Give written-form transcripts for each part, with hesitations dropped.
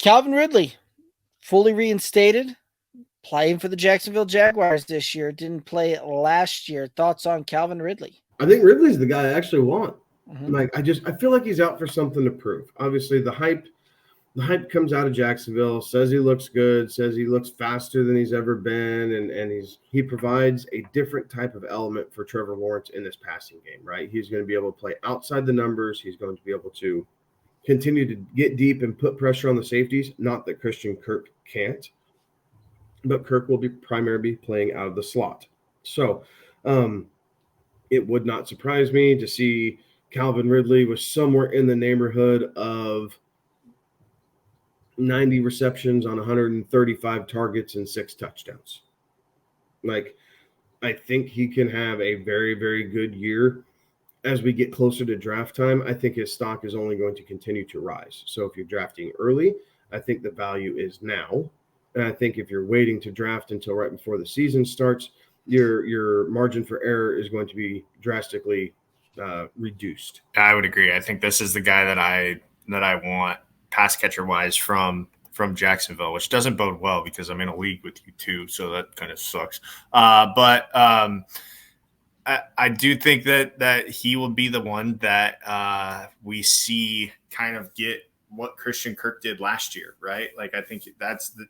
Calvin Ridley, fully reinstated, playing for the Jacksonville Jaguars this year. Didn't play last year. Thoughts on Calvin Ridley? I think Ridley's the guy I actually want. Mm-hmm. Like I feel like he's out for something to prove. Obviously, the hype comes out of Jacksonville, says he looks good, says he looks faster than he's ever been, and he provides a different type of element for Trevor Lawrence in this passing game, right? He's going to be able to play outside the numbers. He's going to be able to continue to get deep and put pressure on the safeties. Not that Christian Kirk can't, but Kirk will be primarily playing out of the slot. So it would not surprise me to see Calvin Ridley was somewhere in the neighborhood of 90 receptions on 135 targets and 6 touchdowns. Like, I think he can have a very, very good year. As we get closer to draft time, I think his stock is only going to continue to rise. So if you're drafting early, I think the value is now. And I think if you're waiting to draft until right before the season starts, your margin for error is going to be drastically reduced. I would agree. I think this is the guy that I want pass catcher wise from Jacksonville, which doesn't bode well because I'm in a league with you too, so that kind of sucks. But I do think that he will be the one that we see kind of get what Christian Kirk did last year, right? Like, I think that's the,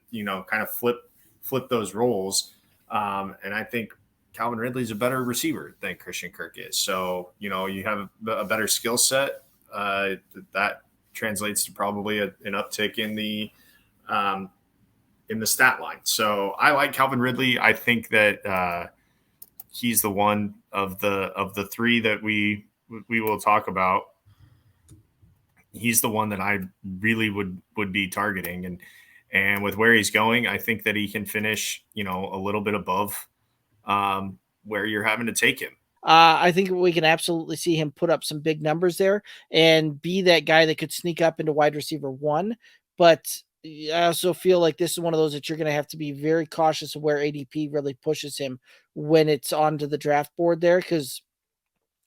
kind of flip those roles. And I think Calvin Ridley's a better receiver than Christian Kirk is. So, you have a better skill set. That translates to probably an uptick in the stat line. So I like Calvin Ridley. I think that he's the one of the three that we will talk about. He's the one that I really would be targeting, and with where he's going, I think that he can finish, a little bit above where you're having to take him. I think we can absolutely see him put up some big numbers there and be that guy that could sneak up into wide receiver 1. But I also feel like this is one of those that you're going to have to be very cautious of where ADP really pushes him when it's onto the draft board there. Because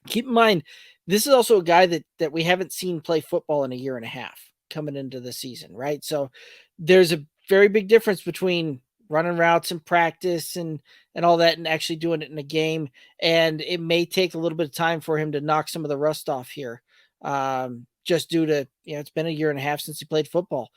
keep in mind, this is also a guy that we haven't seen play football in a year and a half coming into the season, right? So there's a very big difference between running routes in practice and all that and actually doing it in a game. And it may take a little bit of time for him to knock some of the rust off here. Just due to, it's been a year and a half since he played football.